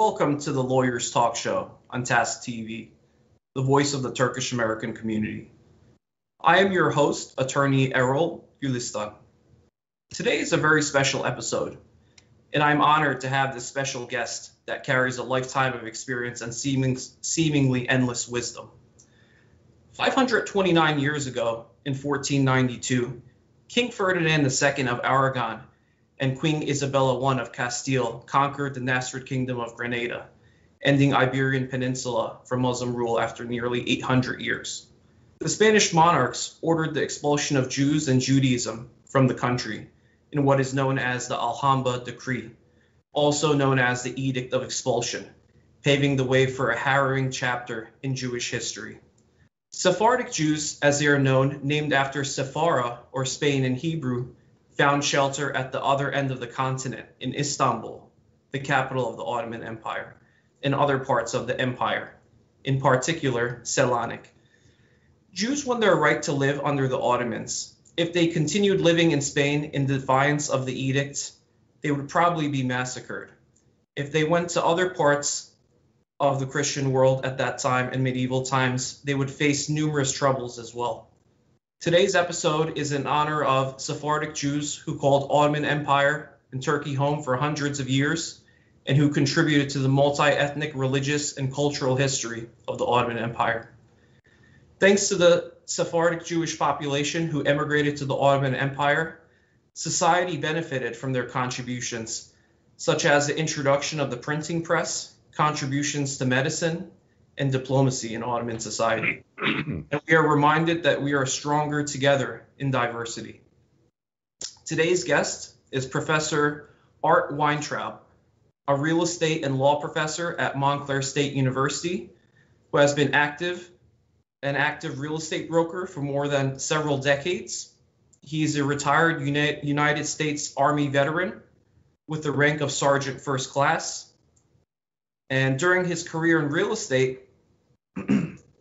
Welcome to the Lawyers Talk Show on Task TV, the voice of the Turkish American community. I am your host, attorney Errol Gülistan. Today is a very special episode, and I'm honored to have this special guest that carries a lifetime of experience and seemingly endless wisdom. 529 years ago, in 1492, King Ferdinand II of Aragon and Queen Isabella I of Castile conquered the Nasrid Kingdom of Granada, ending Iberian Peninsula from Muslim rule after nearly 800 years. The Spanish monarchs ordered the expulsion of Jews and Judaism from the country in what is known as the Alhambra Decree, also known as the Edict of Expulsion, paving the way for a harrowing chapter in Jewish history. Sephardic Jews, as they are known, named after Sephara, or Spain in Hebrew, found shelter at the other end of the continent in Istanbul, the capital of the Ottoman Empire, and other parts of the empire, in particular Selanik. Jews won their right to live under the Ottomans. If they continued living in Spain in defiance of the edict, they would probably be massacred. If they went to other parts of the Christian world at that time in medieval times, they would face numerous troubles as well. Today's episode is in honor of Sephardic Jews who called Ottoman Empire and Turkey home for hundreds of years and who contributed to the multi-ethnic religious and cultural history of the Ottoman Empire. Thanks to the Sephardic Jewish population who emigrated to the Ottoman Empire, society benefited from their contributions, such as the introduction of the printing press, contributions to medicine, and diplomacy in Ottoman society. And we are reminded that we are stronger together in diversity. Today's guest is Professor Art Weintraub, a real estate and law professor at Montclair State University, who has been an active real estate broker for more than several decades. He is a retired United States Army veteran with the rank of Sergeant First Class. And during his career in real estate,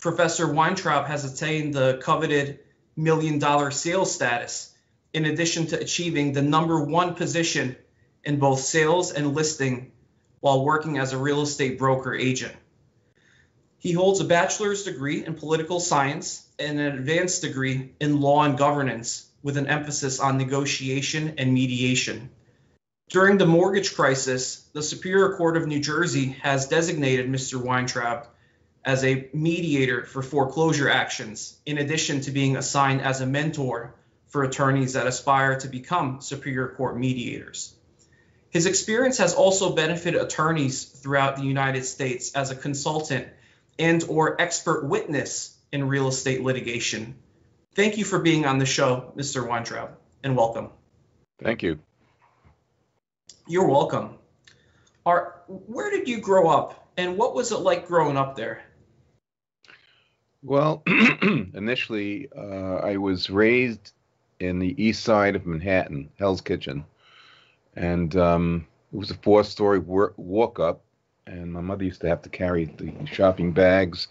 Professor Weintraub has attained the coveted $1 million sales status, in addition to achieving the #1 position in both sales and listing while working as a real estate broker agent. He holds a bachelor's degree in political science and an advanced degree in law and governance with an emphasis on negotiation and mediation. During the mortgage crisis, the Superior Court of New Jersey has designated Mr. Weintraub as a mediator for foreclosure actions, in addition to being assigned as a mentor for attorneys that aspire to become Superior Court mediators. His experience has also benefited attorneys throughout the United States as a consultant and/or expert witness in real estate litigation. Thank you for being on the show, Mr. Weintraub, and welcome. Thank you. You're welcome. Art, where did you grow up, and what was it like growing up there? Well, initially, I was raised in the east side of Manhattan, Hell's Kitchen, and it was a 4-story walk up, and my mother used to have to carry the shopping bags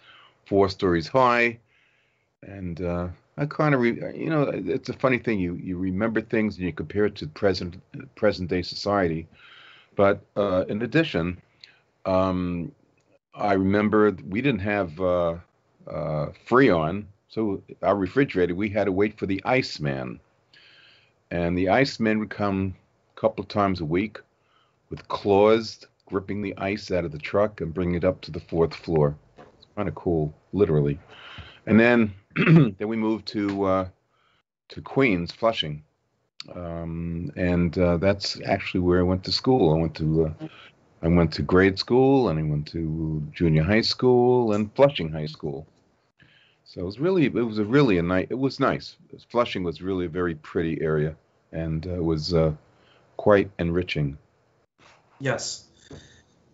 4 stories high, and I kind of, it's a funny thing. You remember things and you compare it to present day society, but in addition, I remember we didn't have Freon, so our refrigerator, we had to wait for the Iceman. And the Iceman would come a couple of times a week with claws gripping the ice out of the truck and bring it up to the 4th floor. It's kind of cool, literally. And then then we moved to Queens, Flushing. And that's actually where I went to school. I went to grade school, and I went to junior high school and Flushing High School. So it was nice. Flushing was really a very pretty area, and it was quite enriching. Yes.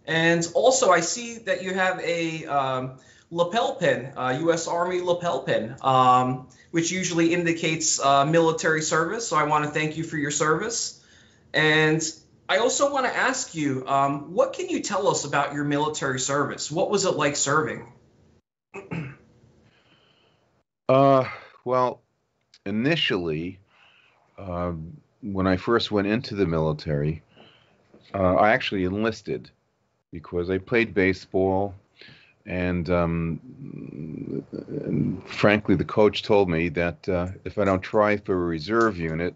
And also, I see that you have a lapel pin, U.S. Army lapel pin, which usually indicates military service. So I want to thank you for your service. And I also want to ask you, what can you tell us about your military service? What was it like serving? Well, initially, when I first went into the military, I actually enlisted because I played baseball, and frankly, the coach told me that if I don't try for a reserve unit,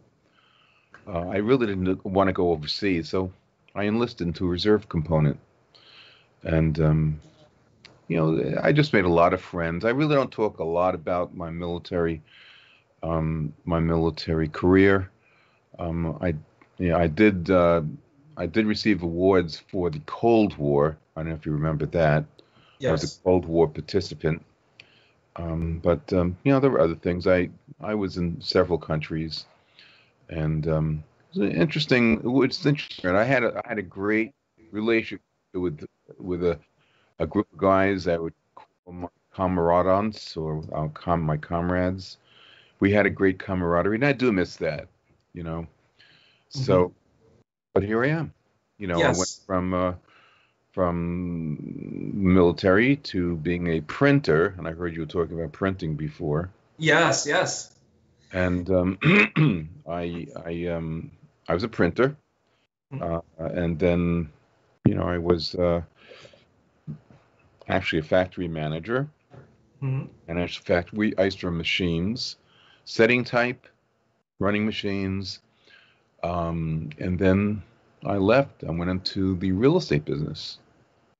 I really didn't want to go overseas, so I enlisted into a reserve component. And I just made a lot of friends. I really don't talk a lot about my military career. I, I did receive awards for the Cold War. I don't know if you remember that. I was a Yes. Cold War participant. But there were other things. I was in several countries, and it's interesting. And I had a great relationship with a group of guys that would call my comradants, or my comrades. We had a great camaraderie, and I do miss that, you know. Hmm. So, but here I am. I went Yes. from military to being a printer, and I heard you were talking about printing before. Yes. Yes. And I was a printer, and then I was actually a factory manager, Hmm. and I used to run machines, setting type, running machines, and then I left. I went into the real estate business.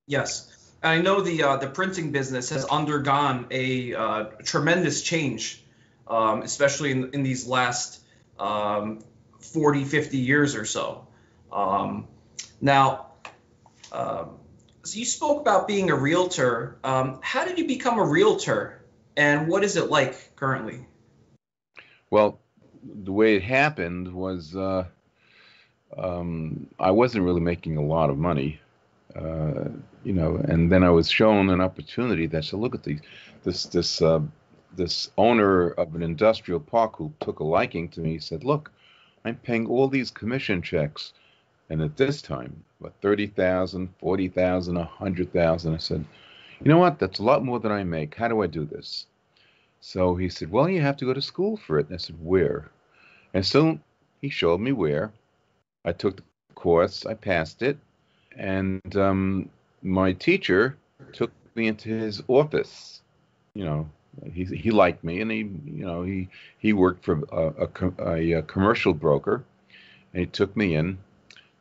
Yes. I know the printing business has undergone a tremendous change, especially in these last 40, 50 years or so. Um, now, so you spoke about being a realtor. How did you become a realtor, and what is it like currently? Well, the way it happened was I wasn't really making a lot of money, uh, and then I was shown an opportunity that said, look at this this uh, this owner of an industrial park who took a liking to me said, look, I'm paying all these commission checks, and at this time, about 30,000, 40,000, 100,000. I said, you know what? That's a lot more than I make. How do I do this? So he said, well, you have to go to school for it. And I said, where? And so he showed me where. I took the course, I passed it, and my teacher took me into his office. You know, he liked me, and he worked for a commercial broker, and he took me in.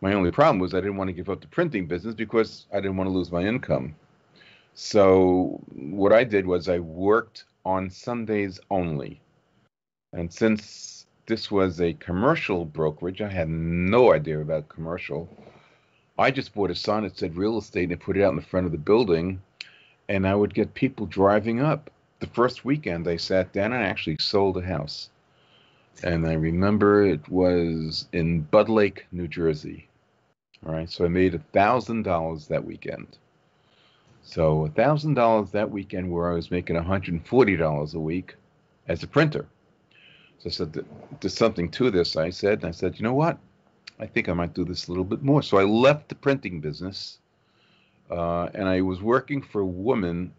My only problem was I didn't want to give up the printing business because I didn't want to lose my income. So what I did was I worked on Sundays only. And since this was a commercial brokerage, I had no idea about commercial. I just bought a sign that said real estate and put it out in the front of the building, and I would get people driving up. The first weekend I sat down and I actually sold a house. And I remember it was in Bud Lake, New Jersey. All right, so I made $1,000 that weekend. So $1,000 that weekend, where I was making $140 a week as a printer. So I said, there's something to this, I said. And I said, you know what? I think I might do this a little bit more. So I left the printing business, and I was working for a woman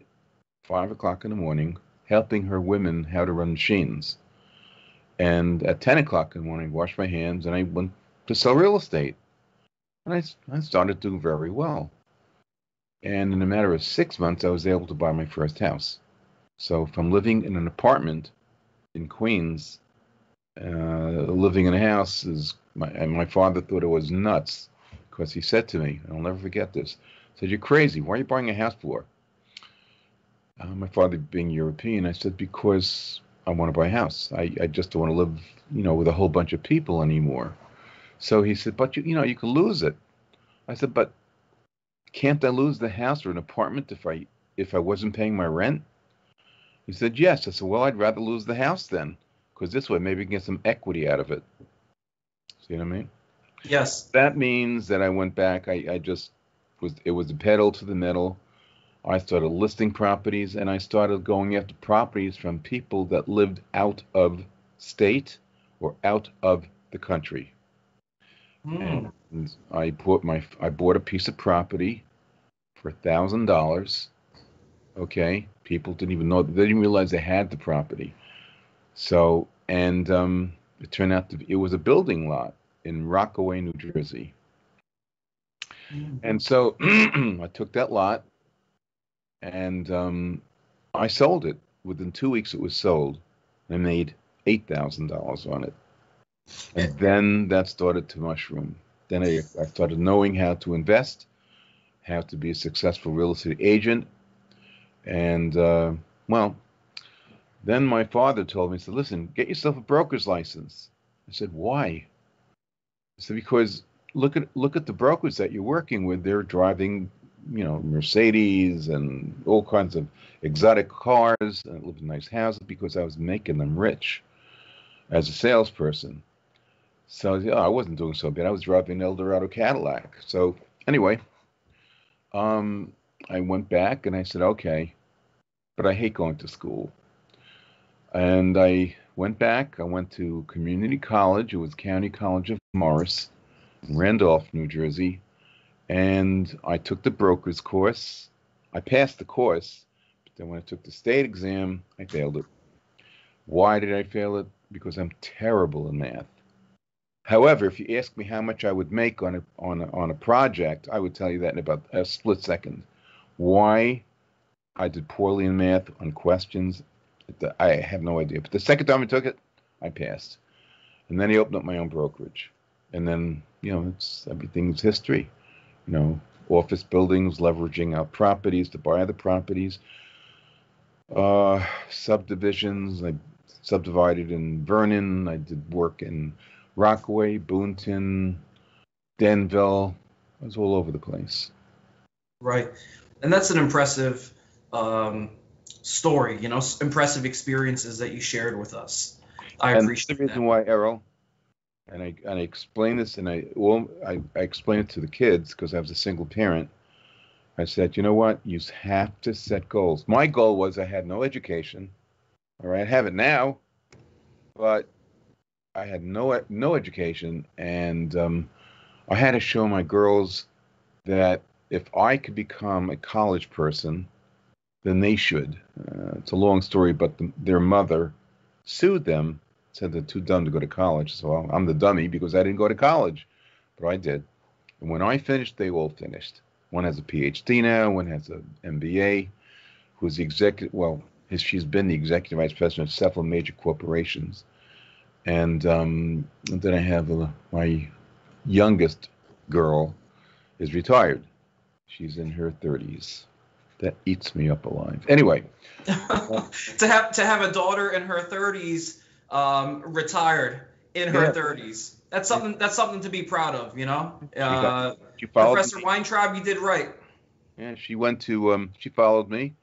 5 o'clock in the morning, helping her women how to run machines. And at 10 o'clock in the morning, I washed my hands, and I went to sell real estate. And I started doing very well. And in a matter of 6 months, I was able to buy my first house. So from living in an apartment in Queens, living in a house and my father thought it was nuts because he said to me, and I'll never forget this, he said, you're crazy. Why are you buying a house for? My father being European, I said, because I want to buy a house. I just don't want to live, with a whole bunch of people anymore. So he said, but you can lose it. I said, but can't I lose the house or an apartment if I wasn't paying my rent? He said, yes. I said, well, I'd rather lose the house then, because this way maybe I can get some equity out of it. See what I mean? Yes. That means that I went back. It was a pedal to the metal. I started listing properties, and I started going after properties from people that lived out of state or out of the country. Hmm. And I bought a piece of property for $1,000. Okay, people didn't even know, they didn't realize they had the property. So, and it turned out it was a building lot in Rockaway, New Jersey. And so I took that lot and I sold it. Within 2 weeks, it was sold. I made $8,000 on it. And then that started to mushroom. Then I started knowing how to invest, how to be a successful real estate agent. And, well, then my father told me, he said, listen, get yourself a broker's license. I said, why? He said, because look at the brokers that you're working with. They're driving, Mercedes and all kinds of exotic cars and live in nice houses because I was making them rich as a salesperson. So yeah, I wasn't doing so bad. I was driving an Eldorado Cadillac. So anyway, I went back and I said, okay, but I hate going to school. And I went back. I went to community college. It was County College of Morris in Randolph, New Jersey. And I took the broker's course. I passed the course, but then when I took the state exam, I failed it. Why did I fail it? Because I'm terrible in math. However, if you ask me how much I would make on a project, I would tell you that in about a split second. Why I did poorly in math on questions, I have no idea. But the second time I took it, I passed. And then I opened up my own brokerage. And then, everything's history. Office buildings, leveraging out properties to buy other properties. Subdivisions, I subdivided in Vernon. I did work in Rockaway, Boonton, Denville. I was all over the place. Right. And that's an impressive story, impressive experiences that you shared with us. I appreciate that. And the reason why, Errol, and I explain this, and I explain it to the kids because I was a single parent. I said, you know what? You have to set goals. My goal was I had no education. All right, I have it now, but I had no education, and I had to show my girls that if I could become a college person, then they should. It's a long story, but their mother sued them, said they're too dumb to go to college. So I'm the dummy because I didn't go to college, but I did. And when I finished, they all finished. One has a PhD now, one has an MBA, who's the executive, she's been the executive vice president of several major corporations. And then I have my youngest girl is retired. She's in her 30s. That eats me up alive. Anyway, to have a daughter in her 30s, retired in her 30s. That's something to be proud of, Professor Weintraub, you did right. Yeah, she went to she followed me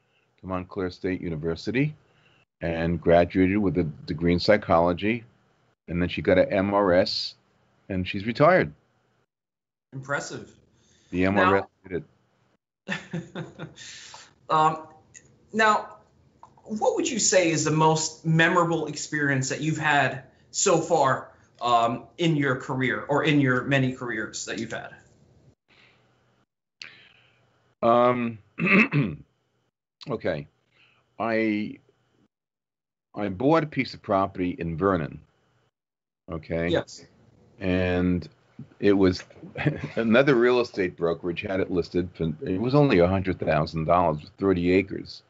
to Montclair State University and graduated with a degree in psychology, and then she got an MRS, and she's retired. Impressive. The MRS did it. Now, what would you say is the most memorable experience that you've had so far in your career or in your many careers that you've had? Okay. I bought a piece of property in Vernon. Okay. Yes. And it was another real estate brokerage had it listed for, it was only $100,000 with 30 acres.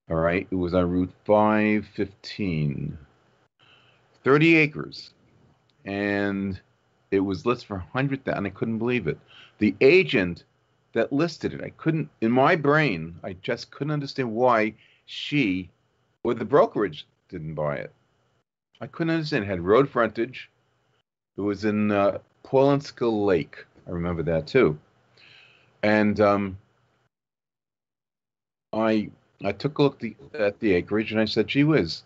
All right. It was on Route 515. 30 acres. And it was listed for $100,000. I couldn't believe it. The agent that listed it, in my brain, I just couldn't understand why she or the brokerage didn't buy it. I couldn't understand. It had road frontage. It was in Paulinskill Lake. I remember that too. And I took a look at the acreage and I said, gee whiz,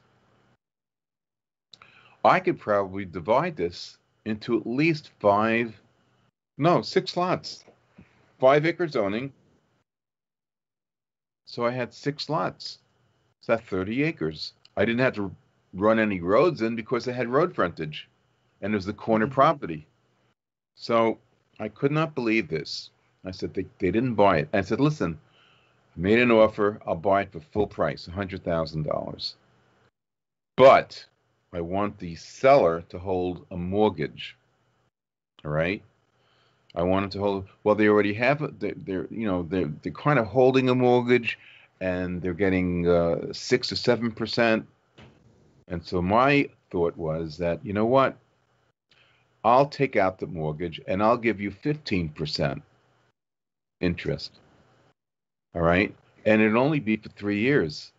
I could probably divide this into at least 6 lots. 5-acre zoning. So I had 6 lots. So that's 30 acres. I didn't have to run any roads in because I had road frontage. And it was the corner property. So I could not believe this. I said, they didn't buy it. I said, listen, I made an offer. I'll buy it for full price, $100,000. But I want the seller to hold a mortgage. All right? I wanted to hold. Well, they already have. They're kind of holding a mortgage, and they're getting 6 or 7%. And so my thought was that, you know what? I'll take out the mortgage and I'll give you 15% interest. All right. And it'd only be for 3 years.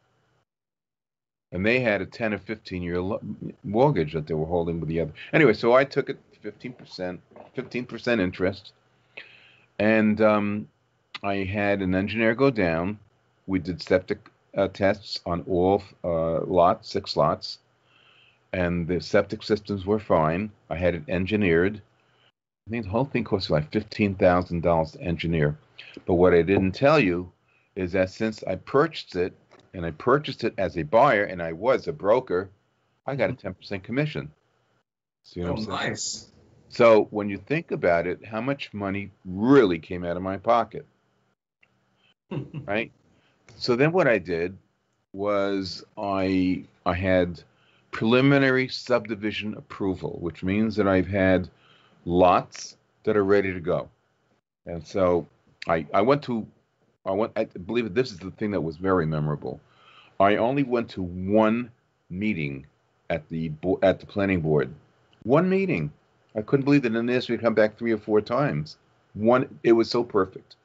And they had a 10 or 15-year mortgage that they were holding with the other. Anyway, so I took it 15% interest. And I had an engineer go down. We did septic tests on all lots, 6 lots. And the septic systems were fine. I had it engineered. I think the whole thing cost like $15,000 to engineer. But what I didn't tell you is that since I purchased it, and I purchased it as a buyer, and I was a broker, I got a 10% commission. See what I'm saying? Nice. So when you think about it, how much money really came out of my pocket, right? So then what I did was I had preliminary subdivision approval, which means that I've had lots that are ready to go. And so I believe this is the thing that was very memorable. I only went to one meeting at the planning board. One meeting. I couldn't believe that in this we'd come back 3 or 4 times. It was so perfect.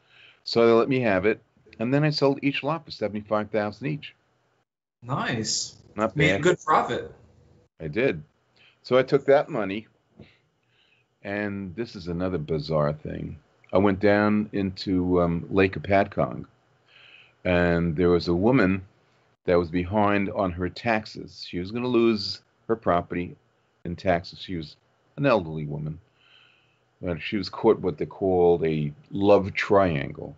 So they let me have it, and then I sold each lot for $75,000 each. Nice. Not bad. Made a good profit. I did. So I took that money, and this is another bizarre thing. I went down into Lake Apatcong, and there was a woman that was behind on her taxes. She was going to lose her property in taxes. She was an elderly woman, and she was caught what they called a love triangle.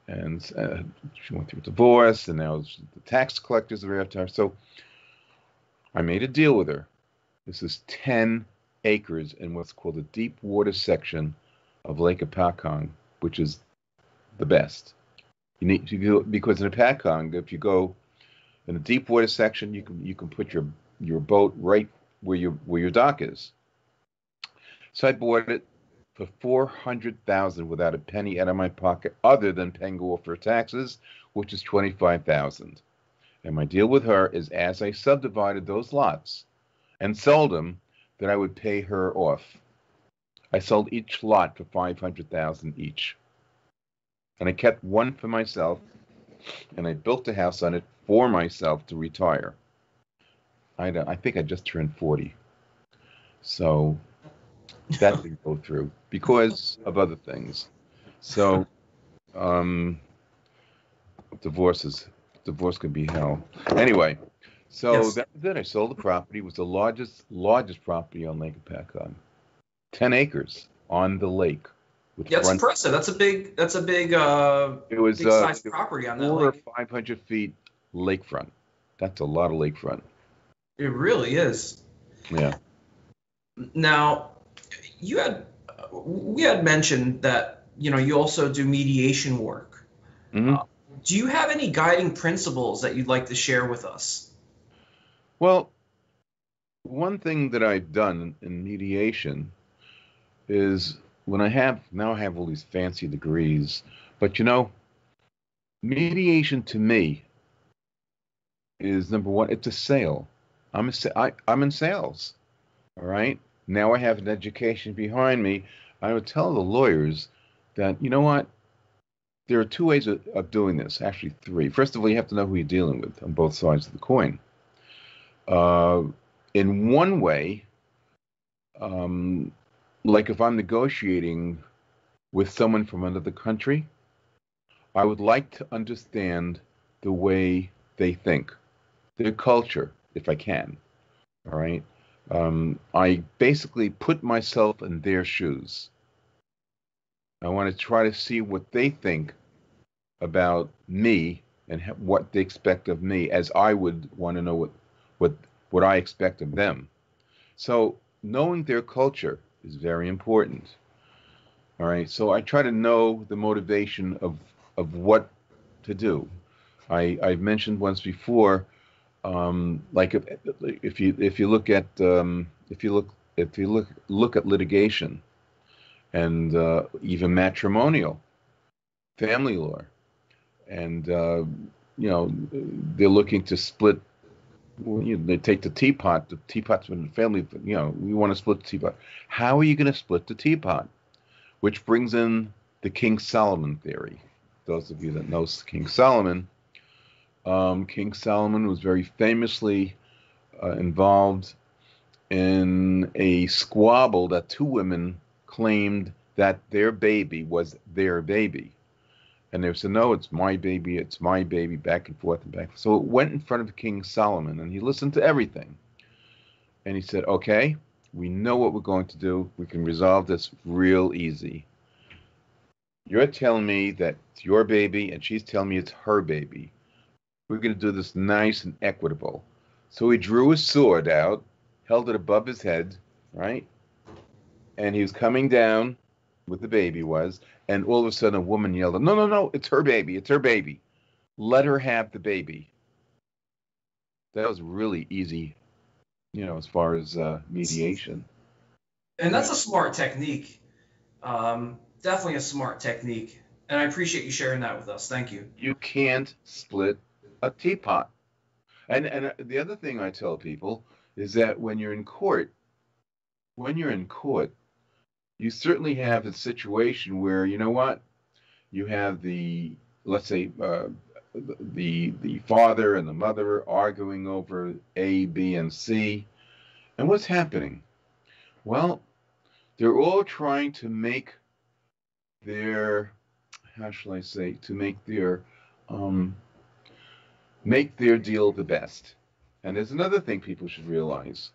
And she went through a divorce, and now the tax collectors are after her. So I made a deal with her. This is 10 acres in what's called the deep water section of Lake Apatcong, which is the best. You need to go, because in Apatcong, if you go in the deep water section, you can put your boat right where your dock is. So I bought it for $400,000 without a penny out of my pocket, other than paying off her taxes, which is $25,000. And my deal with her is, as I subdivided those lots and sold them, that I would pay her off. I sold each lot for $500,000 each, and I kept one for myself, and I built a house on it for myself to retire. I think I just turned 40, so that didn't go through because of other things. So, divorce could be hell. Anyway, so Yes. that was it. I sold the property. It was the largest property on Lake Apatcong. 10 acres on the lake. Yeah, it's impressive. That's a big It was big size property on that 400 lake. or 500 feet lakefront. That's a lot of lakefront. It really is. Yeah. Now, we had mentioned that you also do mediation work. Mm-hmm. Do you have any guiding principles that you'd like to share with us? Well, one thing that I've done in mediation is when I have all these fancy degrees, but mediation to me is, number one, it's a sale. I'm in sales. All right. Now I have an education behind me. I would tell the lawyers that, you know what? There are 2 ways of doing this, actually 3. First of all, you have to know who you're dealing with on both sides of the coin. In one way, like if I'm negotiating with someone from another country, I would like to understand the way they think, their culture, if I can. All right. I basically put myself in their shoes. I want to try to see what they think about me and what they expect of me, as I would want to know what I expect of them. So knowing their culture is very important. All right. So I try to know the motivation of what to do. I've mentioned once before, like if you look at litigation, and even matrimonial, family law. And, they're looking to split. Well, they take the teapot. The teapot's from the family. We want to split the teapot. How are you going to split the teapot? Which brings in the King Solomon theory. Those of you that know King Solomon was very famously involved in a squabble that two women claimed that their baby was their baby. And they said, no, it's my baby, back and forth and back. So it went in front of King Solomon, and he listened to everything. And he said, okay, we know what we're going to do. We can resolve this real easy. You're telling me that it's your baby, and she's telling me it's her baby. We're going to do this nice and equitable. So he drew his sword out, held it above his head, right? And he was coming down, with the baby was, and all of a sudden a woman yelled, no, no, no, it's her baby, it's her baby. Let her have the baby. That was really easy, as far as mediation. And that's a smart technique. Definitely a smart technique. And I appreciate you sharing that with us. Thank you. You can't split a teapot. And the other thing I tell people is that when you're in court, you certainly have a situation where, you know what, you have let's say, the father and the mother arguing over A, B, and C. And what's happening? Well, they're all trying to make their, how shall I say, to make their deal the best. And there's another thing people should realize.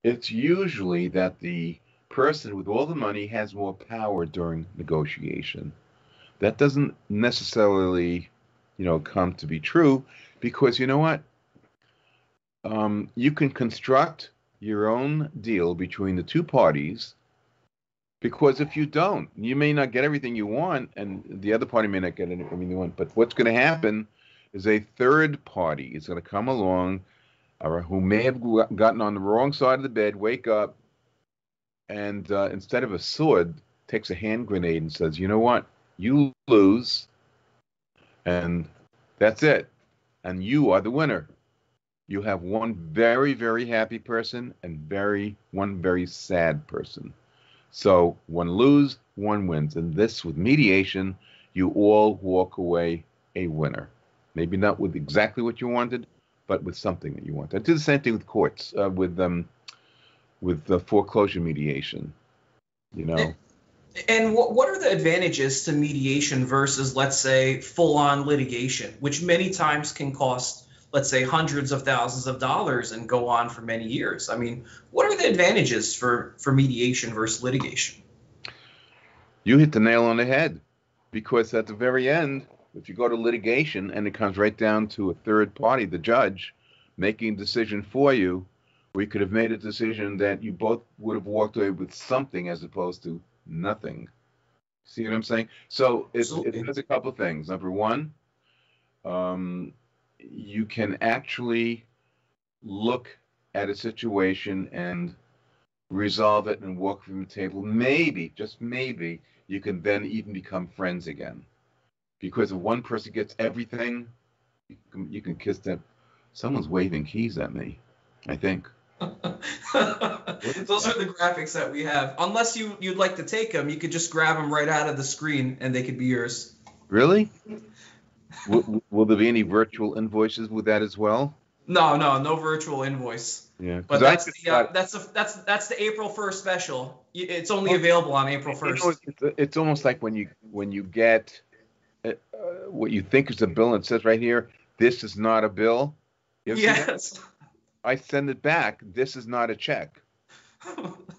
It's usually that the person with all the money has more power during negotiation. That doesn't necessarily, come to be true, because you know what? You can construct your own deal between the two parties, because if you don't, you may not get everything you want, and the other party may not get everything you want. But what's going to happen is a third party is going to come along, who may have gotten on the wrong side of the bed, wake up, and instead of a sword, takes a hand grenade and says, you know what? You lose, and that's it. And you are the winner. You have one very, very happy person and one very sad person. So one lose, one wins. And this, with mediation, you all walk away a winner. Maybe not with exactly what you wanted, but with something that you wanted. I do the same thing with courts, with the foreclosure mediation, And what are the advantages to mediation versus, let's say, full-on litigation, which many times can cost, let's say, hundreds of thousands of dollars and go on for many years? I mean, what are the advantages for mediation versus litigation? You hit the nail on the head, because at the very end, if you go to litigation and it comes right down to a third party, the judge, making a decision for you, we could have made a decision that you both would have walked away with something as opposed to nothing. See what I'm saying? So it does a couple of things. Number one, you can actually look at a situation and resolve it and walk from the table. Maybe, just maybe, you can then even become friends again. Because if one person gets everything, you can kiss them. Someone's waving keys at me, I think. Those are the graphics that we have. Unless you'd like to take them, you could just grab them right out of the screen and they could be yours. Really? Will there be any virtual invoices with that as well? No virtual invoice. Yeah, but that's the April 1st special. It's only available on April 1st. It's almost like when you get what you think is a bill and it says right here, this is not a bill. Yes. I send it back. This is not a check.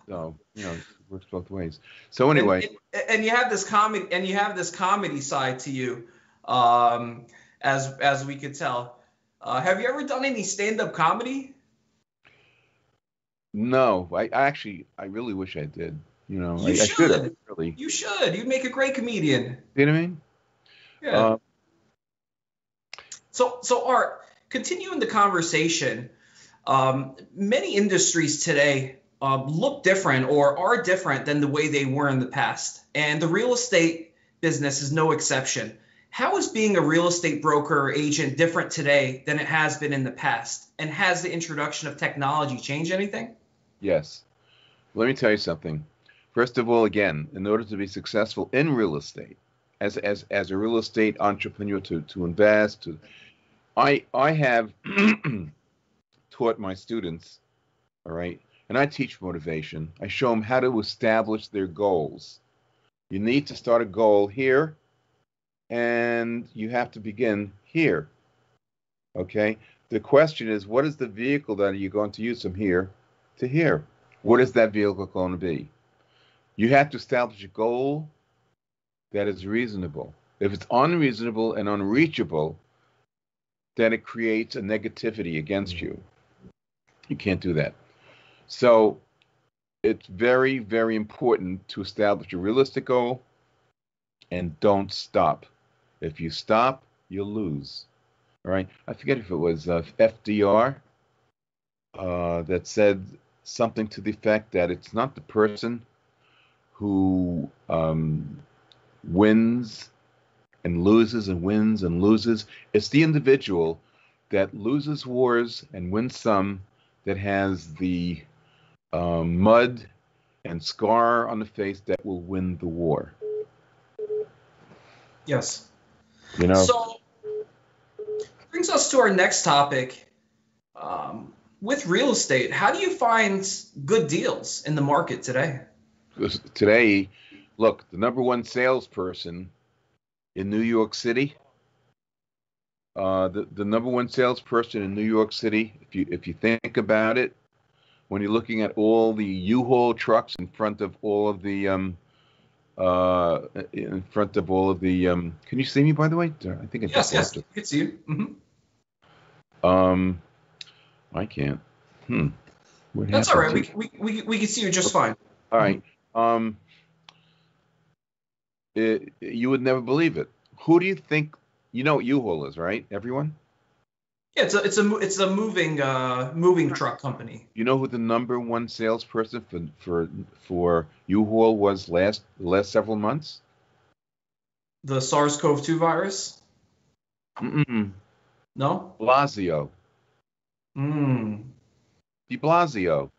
So it works both ways. So anyway, and you have this comedy side to you, as we could tell. Have you ever done any stand-up comedy? No, I really wish I did. You should. Really. You should. You'd make a great comedian. You know what I mean? Yeah. So Art, continuing the conversation. Many industries today look different or are different than the way they were in the past. And the real estate business is no exception. How is being a real estate broker or agent different today than it has been in the past? And has the introduction of technology changed anything? Yes. Let me tell you something. First of all, again, in order to be successful in real estate, as a real estate entrepreneur, to invest, I have taught my students, all right, and I teach motivation. I show them how to establish their goals. You need to start a goal here, and you have to begin here. Okay? The question is, what is the vehicle that you're going to use from here to here? What is that vehicle going to be? You have to establish a goal that is reasonable. If it's unreasonable and unreachable, then it creates a negativity against you. You can't do that. So it's very, very important to establish a realistic goal and don't stop. If you stop, you'll lose. All right. I forget if it was FDR that said something to the effect that it's not the person who wins and loses and wins and loses. It's the individual that loses wars and wins some, that has the mud and scar on the face, that will win the war. Yes. You know. So brings us to our next topic. With real estate, how do you find good deals in the market today? Today, look, the number one salesperson in New York City, the number one salesperson in New York City, if you think about it, when you're looking at all the U-Haul trucks in front of all of the can you see me, by the way? I think I just yes, it's you. I can't. What That's all right. happened We can see you just fine. All right. You would never believe it. Who do you think? You know what U-Haul is, right? Everyone? Yeah, it's a moving truck company. You know who the number one salesperson for U-Haul was the last several months? The SARS-CoV-2 virus? No? Blasio. De Blasio.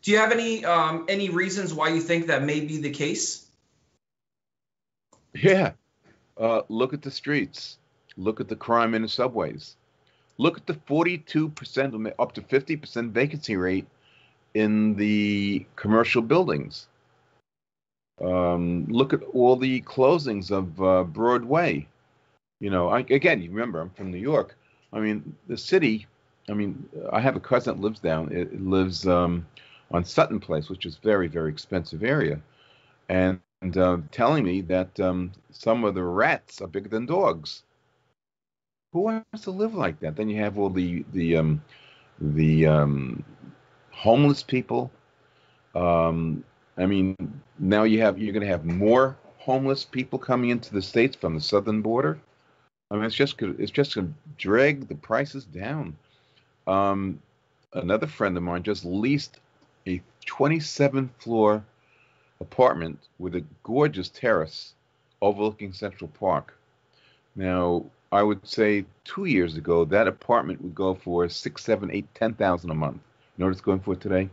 Do you have any reasons why you think that may be the case? Yeah. Look at the streets. Look at the crime in the subways. Look at the 42% up to 50% vacancy rate in the commercial buildings. Look at all the closings of Broadway. You know, again, you remember, I'm from New York. I mean, the city. I mean, I have a cousin that lives lives on Sutton Place, which is very, very expensive area, and telling me that some of the rats are bigger than dogs. Who wants to live like that? Then you have all the homeless people. I mean, now you're going to have more homeless people coming into the States from the southern border. I mean, it's just going to drag the prices down. Another friend of mine just leased a 27-floor apartment with a gorgeous terrace overlooking Central Park. Now, I would say 2 years ago that apartment would go for $6,000, $7,000, $8,000, $10,000 a month. You know what it's going for today?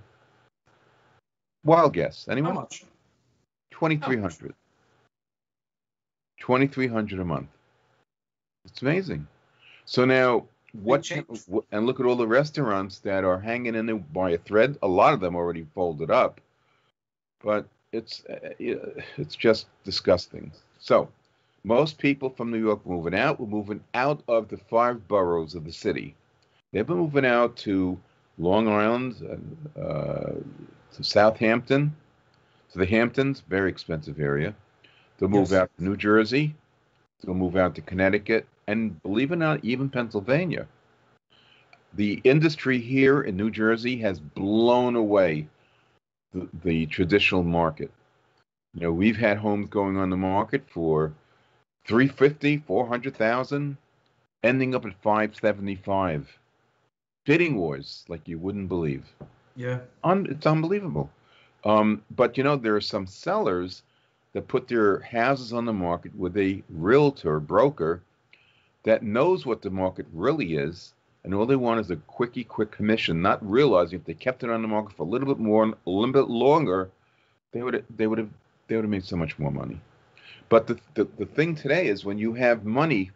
Wild guess. Anyone? How much? $2,300. $2,300 a month. It's amazing. So now, and look at all the restaurants that are hanging in there by a thread. A lot of them already folded up, but it's just disgusting. So most people from New York moving out. We're moving out of the 5 boroughs of the city. They've been moving out to Long Island, to Southampton, to the Hamptons, very expensive area. They'll move out to New Jersey. They'll move out to Connecticut, and believe it or not, even Pennsylvania. The industry here in New Jersey has blown away the traditional market. You know, we've had homes going on the market for $350,000, $400,000, ending up at $575,000. Bidding wars like you wouldn't believe. Yeah. It's unbelievable. But there are some sellers that put their houses on the market with a realtor broker that knows what the market really is, and all they want is a quick commission, not realizing if they kept it on the market for a little bit more, a little bit longer, they would have made so much more money. But the thing today is when you have money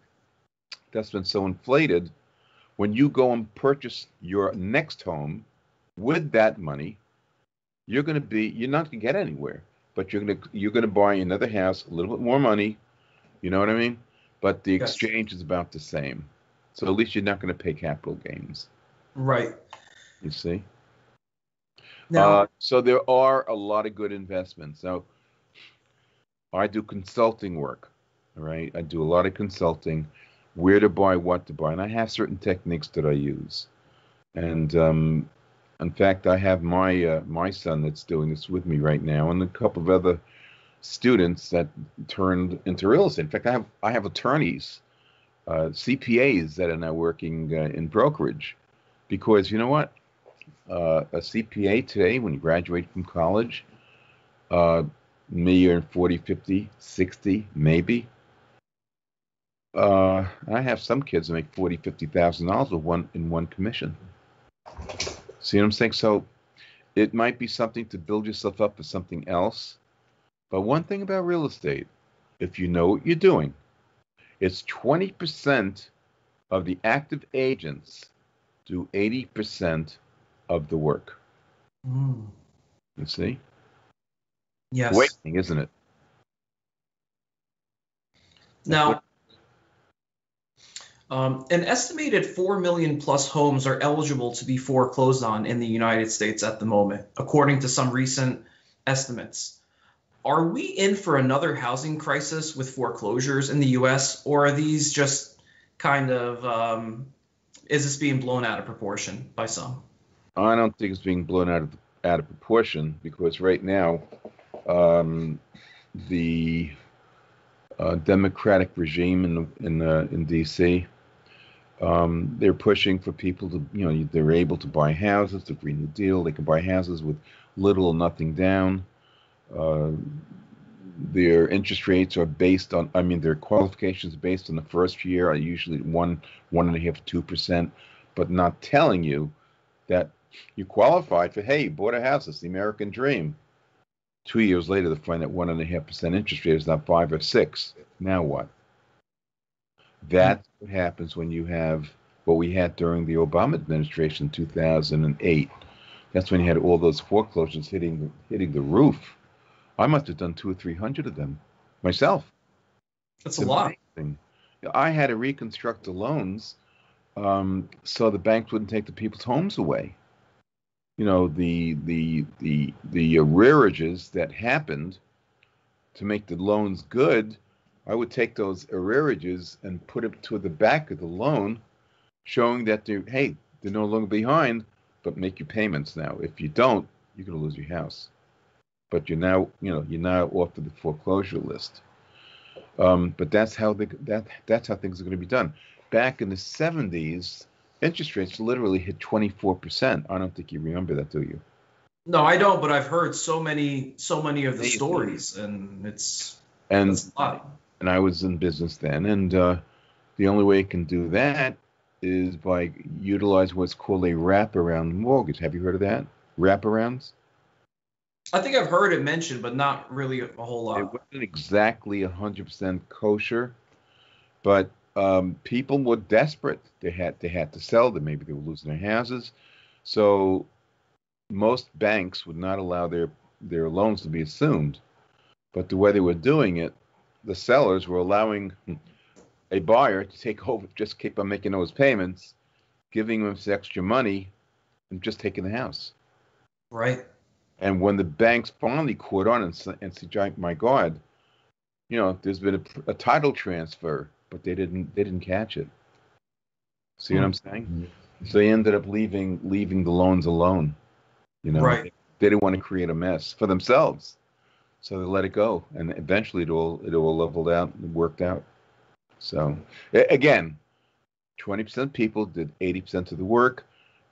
that's been so inflated, when you go and purchase your next home with that money, you're not going to get anywhere, but you're going to buy another house, a little bit more money. You know what I mean? But the Yes. exchange is about the same. So at least you're not going to pay capital gains. Right. You see? Now, So there are a lot of good investments. Now, I do consulting work. All right. I do a lot of consulting, where to buy, what to buy. And I have certain techniques that I use. And in fact, I have my son that's doing this with me right now, and a couple of other students that turned into real estate. In fact, I have attorneys, CPAs that are now working in brokerage, because you know what, a CPA today, when you graduate from college, me earn 40, 50, 60, maybe. I have some kids that make $40,000, $50,000 in one commission. See what I'm saying? So it might be something to build yourself up for something else. But one thing about real estate, if you know what you're doing, it's 20% of the active agents do 80% of the work. You see? yes. Waiting, isn't it? That's what. Now, an estimated 4 million plus homes are eligible to be foreclosed on in the United States at the moment, according to some recent estimates. Are we in for another housing crisis with foreclosures in the US, or are these just kind of, is this being blown out of proportion by some? I don't think it's being blown out of proportion, because right now, um, the Democratic regime in D.C. They're pushing for people to, they're able to buy houses, the Green New Deal. They can buy houses with little or nothing down. Uh, their interest rates are based on, their qualifications based on the first year are usually 1.5%, 2%, but not telling you that you qualified for, hey, you bought a house. It's the American dream. 2 years later, they find that 1.5% interest rate is not 5 or 6. Now what? That's what happens when you have what we had during the Obama administration in 2008. That's when you had all those foreclosures hitting the roof. I must have done 200 or 300 of them myself. That's It's a lot. amazing. I had to reconstruct the loans, so the banks wouldn't take the people's homes away. The arrearages that happened to make the loans good, I would take those arrearages and put it to the back of the loan, showing that they're no longer behind, but make your payments now. If you don't, you're going to lose your house. But you're now off to the foreclosure list. But that's how things are going to be done. Back in the 70s, interest rates literally hit 24%. I don't think you remember that, do you? No, I don't, but I've heard so many of the Amazing. stories, and And that's a lot. and I was in business then, and the only way you can do that is by utilize what's called a wraparound mortgage. Have you heard of that? Wraparounds? I think I've heard it mentioned, but not really a whole It lot. wasn't exactly 100% kosher, but people were desperate. They had to sell them. Maybe they were losing their houses, so most banks would not allow their loans to be assumed. But the way they were doing it, the sellers were allowing a buyer to take over, just keep on making those payments, giving them some extra money, and just taking the house. Right. And when the banks finally caught on and said, "My God, there's been a title transfer," but they didn't catch it. See what Hmm. I'm saying? So they ended up leaving the loans alone. You know, Right. they didn't want to create a mess for themselves, so they let it go, and eventually it all leveled out and worked out. So again, 20% of people did 80% of the work.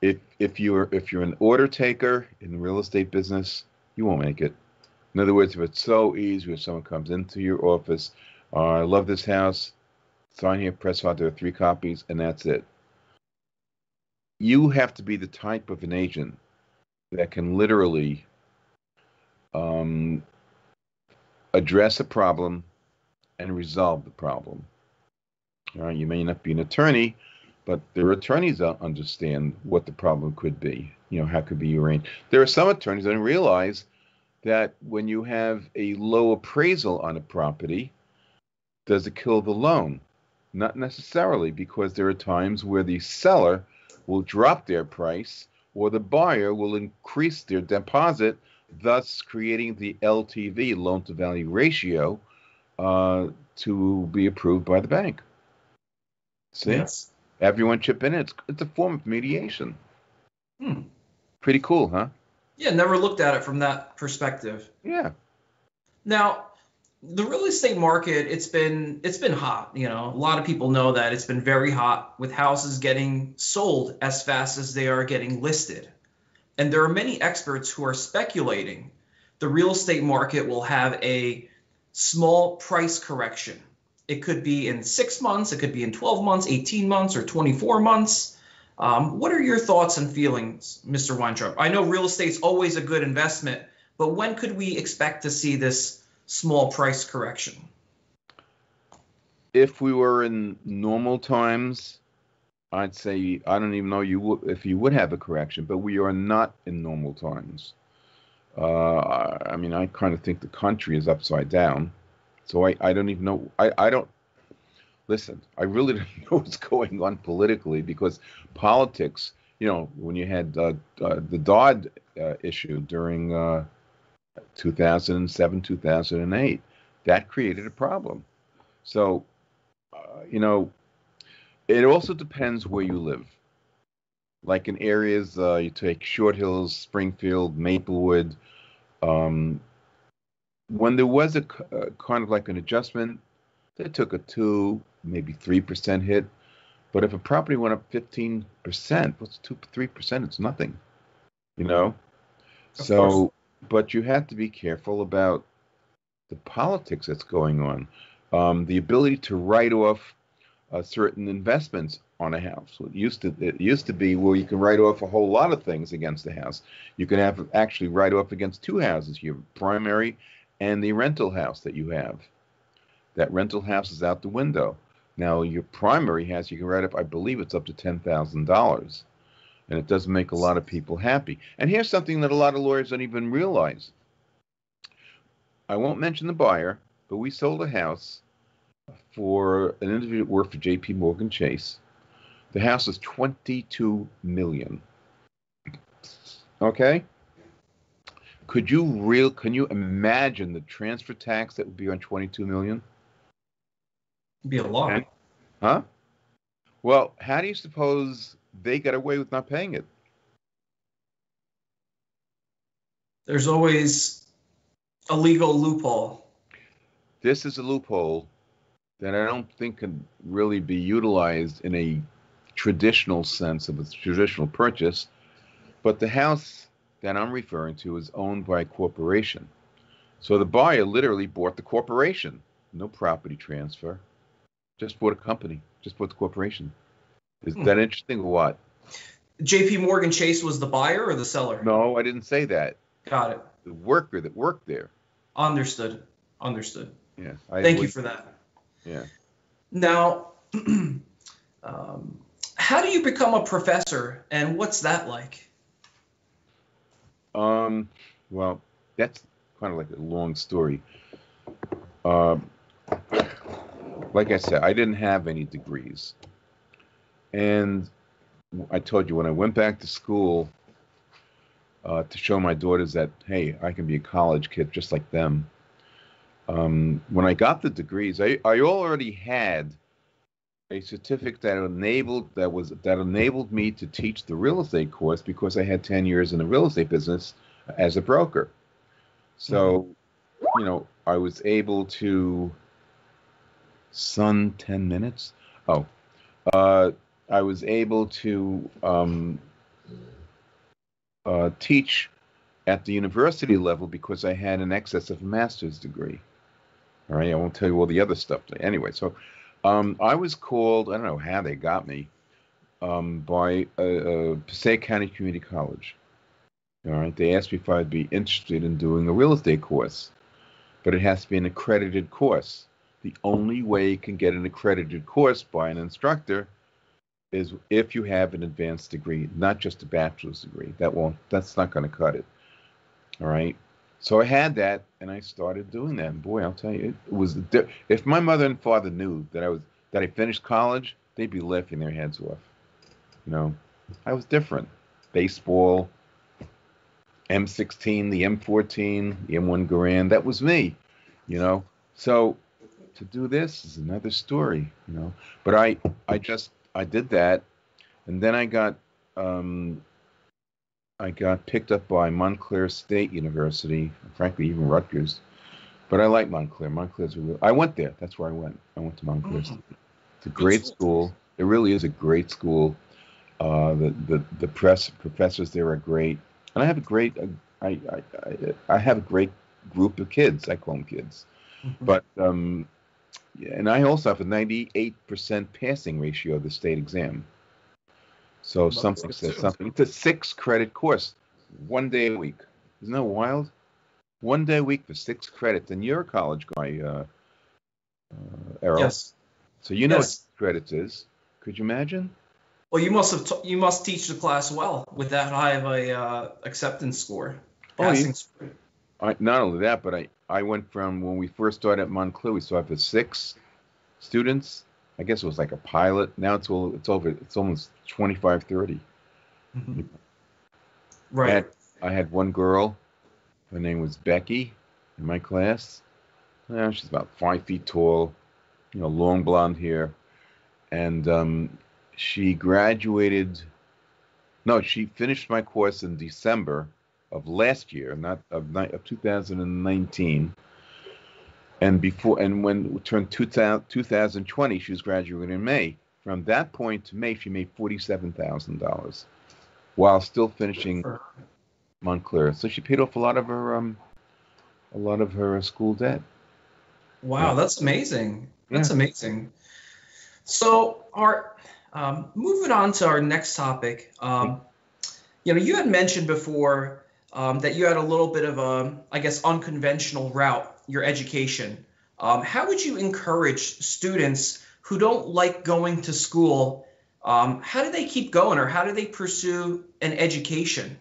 If you're an order taker in the real estate business, you won't make it. In other words, if it's so easy, if someone comes into your office, I love this house, sign here, press out, there are 3 copies, and that's it. You have to be the type of an agent that can literally address a problem and resolve the problem. All right, you may not be an attorney, but their attorneys understand what the problem could be. How it could be arranged. There are some attorneys that don't realize that when you have a low appraisal on a property, does it kill the loan? Not necessarily, because there are times where the seller will drop their price or the buyer will increase their deposit, thus creating the LTV, loan to value ratio, to be approved by the bank. See? Yes. Everyone chip in. It's a form of mediation. Pretty cool, huh? Yeah, never looked at it from that perspective. Yeah. Now, the real estate market, it's been hot. A lot of people know that it's been very hot, with houses getting sold as fast as they are getting listed. And there are many experts who are speculating the real estate market will have a small price correction. It could be in 6 months, it could be in 12 months, 18 months, or 24 months. What are your thoughts and feelings, Mr. Weintraub? I know real estate's always a good investment, but when could we expect to see this small price correction? If we were in normal times, I'd say I don't even know if you would have a correction, but we are not in normal times. I kind of think the country is upside down, so I don't even know. I don't listen. I really don't know what's going on politically, because politics. When you had the Dodd issue during 2007, 2008, that created a problem. So, it also depends where you live. Like in areas, you take Short Hills, Springfield, Maplewood. When there was a kind of like an adjustment, they took a 2, maybe 3% hit. But if a property went up 15%, what's 2-3%? It's nothing, Of course. But you have to be careful about the politics that's going on. The ability to write off certain investments on a house. It used to be where you can write off a whole lot of things against the house. You can actually write off against 2 houses, your primary and the rental house that you have. That rental house is out the window. Now, your primary house, you can write off, I believe it's up to $10,000. And it doesn't make a lot of people happy. And here's something that a lot of lawyers don't even realize. I won't mention the buyer, but we sold a house for an individual that worked for J.P. Morgan Chase. The house is $22 million. Okay? Can you imagine the transfer tax that would be on $22 million? It'd be a lot. Huh? Well, how do you suppose they got away with not paying it? There's always a legal loophole. This is a loophole that I don't think can really be utilized in a traditional sense of a traditional purchase. But the house that I'm referring to is owned by a corporation. So the buyer literally bought the corporation. No property transfer. Just bought a company. Just bought the corporation. Is that interesting or what? J.P. Morgan Chase was the buyer or the seller? No, I didn't say that. Got it. The worker that worked there. Understood. Yeah. Thank you for that. Yeah. Now, how do you become a professor, and what's that like? Well, that's kind of like a long story. Like I said, I didn't have any degrees. And I told you, when I went back to school to show my daughters that, hey, I can be a college kid just like them. When I got the degrees, I already had a certificate that enabled me to teach the real estate course, because I had 10 years in the real estate business as a broker. So, I was able to. 10 minutes. I was able to teach at the university level because I had an excess of a master's degree. All right, I won't tell you all the other stuff. Anyway, so I was called, I don't know how they got me, by Passaic County Community College. All right, they asked me if I'd be interested in doing a real estate course, but it has to be an accredited course. The only way you can get an accredited course by an instructor is if you have an advanced degree, not just a bachelor's degree. That's not going to cut it. All right. So I had that, and I started doing that. And boy, I'll tell you, it was if my mother and father knew that I finished college, they'd be laughing their heads off. You know, I was different. Baseball, M16, the M14, the M1 Garand, that was me. You know, so to do this is another story. You know, but I did that, and then I got picked up by Montclair State University, frankly, even Rutgers. But I like Montclair. I went there. That's where I went. I went to Montclair State. It's a great school. It really is a great school. The professors there are great, and I have a great group of kids. I call them kids, but and I also have a 98% passing ratio of the state exam. So something says something. It's a 6-credit course, 1 day a week. Isn't that wild? 1 day a week for 6 credits. And you're a college guy, Errol. Yes. So you know what credits is. Could you imagine? Well, you must teach the class well with that high of a acceptance score. Passing score. Not only that, but I went from when we first started at Montclair, we started with 6 students. I guess it was like a pilot. Now it's almost 25, 30. Mm-hmm. Right. I had one girl. Her name was Becky in my class. She's about 5 feet tall, long blonde hair. And she graduated. No, she finished my course in December of last year, not of 2019. And when it turned 2020, she was graduating in May. From that point to May, she made $47,000 while still finishing Montclair. So she paid off a lot of her school debt. Wow, that's amazing. That's amazing. So, Art, moving on to our next topic. You had mentioned before that you had a little bit of a, I guess, unconventional route, your education. How would you encourage students who don't like going to school? How do they keep going, or how do they pursue an education?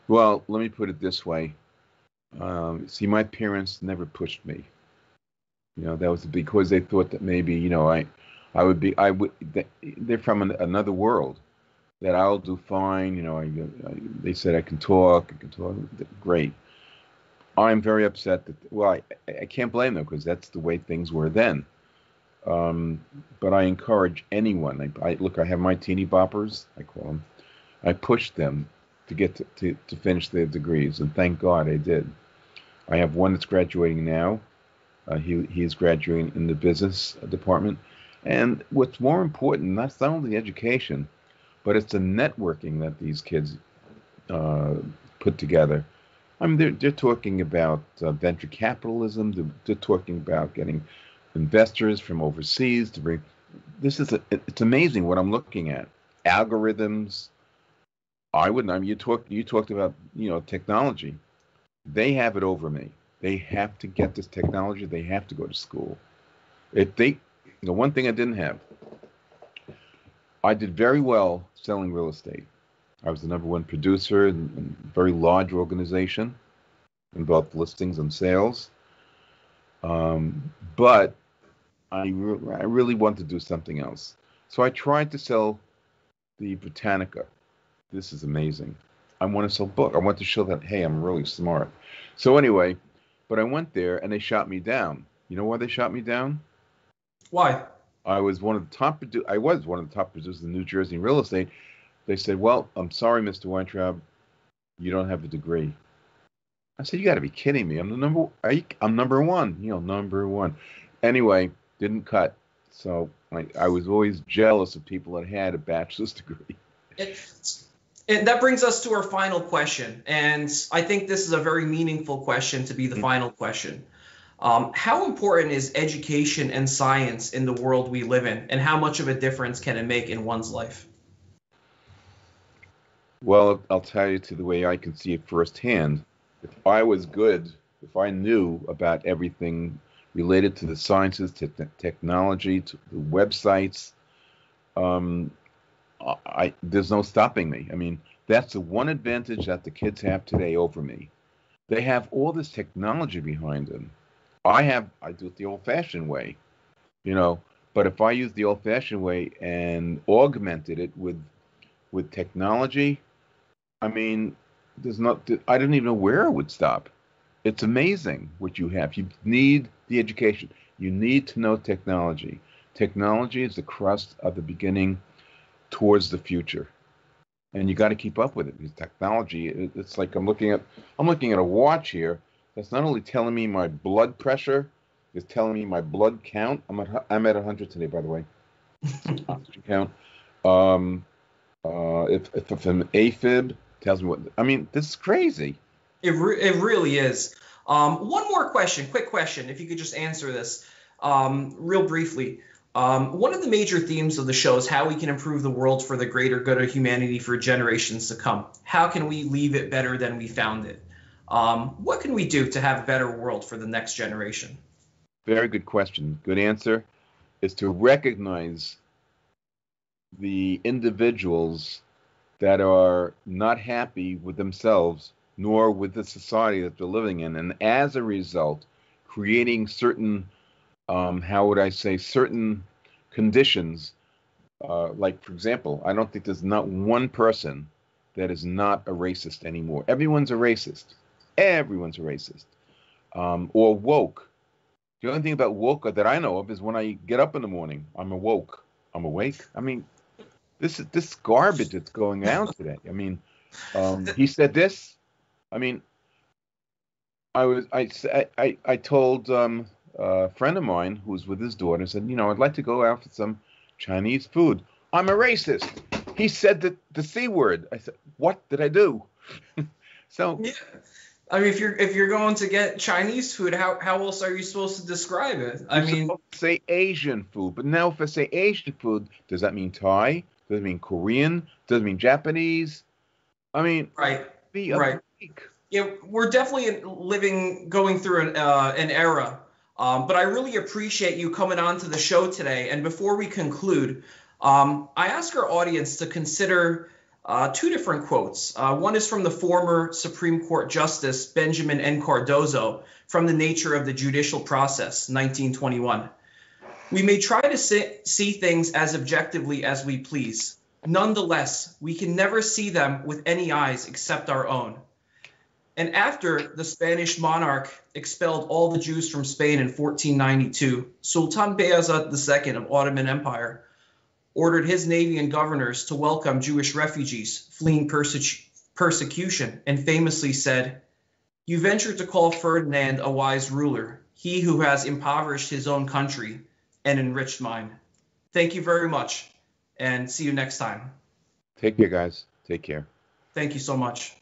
Well, let me put it this way. See, my parents never pushed me. That was because they thought that maybe, they're from another world, that I'll do fine. They said I can talk. Great. I'm very upset that, I can't blame them because that's the way things were then. But I encourage anyone. I have my teeny boppers, I call them. I push them to get to finish their degrees, and thank God I did. I have one that's graduating now. He's graduating in the business department. And what's more important, that's not only the education, but it's the networking that these kids put together. I mean, they're talking about venture capitalism. They're talking about getting investors from overseas to bring. It's amazing what I'm looking at. Algorithms. You talked about technology. They have it over me. They have to get this technology. They have to go to school. The one thing I didn't have, I did very well selling real estate. I was the #1 producer in a very large organization in both listings and sales. But I really wanted to do something else. So I tried to sell the Britannica. This is amazing. I want to sell books. I want to show that, hey, I'm really smart. So anyway, but I went there and they shot me down. You know why they shot me down? Why? I was one of the top producers in New Jersey in real estate. They said, well, I'm sorry, Mr. Weintraub, you don't have a degree. I said, you got to be kidding me. I'm number one, number one. Anyway, didn't cut. So I was always jealous of people that had a bachelor's degree. And that brings us to our final question. And I think this is a very meaningful question to be the final question. How important is education and science in the world we live in, and how much of a difference can it make in one's life? Well, I'll tell you to the way I can see it firsthand. If I was good, if I knew about everything related to the sciences, to technology, to the websites, um, there's no stopping me. I mean, that's the one advantage that the kids have today over me. They have all this technology behind them. I do it the old-fashioned way, you know. But if I use the old-fashioned way and augmented it with technology, I mean, I don't even know where it would stop. It's amazing what you have. You need the education. You need to know technology. Technology is the crust of the beginning towards the future, and you got to keep up with it. Because technology, it's like I'm looking at a watch here that's not only telling me my blood pressure, it's telling me my blood count. I'm at 100 today, by the way. Oxygen count. If an AFib tells me what. I mean, this is crazy. It really is. One more question, quick question, if you could just answer this real briefly. One of the major themes of the show is how we can improve the world for the greater good of humanity for generations to come. How can we leave it better than we found it? What can we do to have a better world for the next generation? Very good question. Good answer is to recognize the individuals that are not happy with themselves nor with the society that they're living in, and as a result, creating certain, how would I say, certain conditions. Like, for example, I don't think there's not one person that is not a racist anymore. Everyone's a racist. Everyone's a racist. Or woke. The only thing about woke that I know of is when I get up in the morning, I'm awoke. I'm awake. I mean, this garbage that's going out today. I mean, he said this. I mean, I told a friend of mine who was with his daughter, said, you know, I'd like to go out for some Chinese food. I'm a racist. He said the C word. I said, what did I do? So yeah. I mean, if you're going to get Chinese food, how else are you supposed to describe it? I mean, say Asian food, but now if I say Asian food, does that mean Thai? Does it mean Korean? Does it mean Japanese? I mean, right. Right. Yeah, we're definitely going through an era. But I really appreciate you coming on to the show today. And before we conclude, I ask our audience to consider two different quotes. One is from the former Supreme Court Justice Benjamin N. Cardozo from The Nature of the Judicial Process, 1921. We may try to see things as objectively as we please. Nonetheless, we can never see them with any eyes except our own. And after the Spanish monarch expelled all the Jews from Spain in 1492, Sultan Bayezid II of Ottoman Empire ordered his navy and governors to welcome Jewish refugees fleeing persecution and famously said, "You venture to call Ferdinand a wise ruler, he who has impoverished his own country and enriched mine." Thank you very much, and see you next time. Take care, guys. Take care. Thank you so much.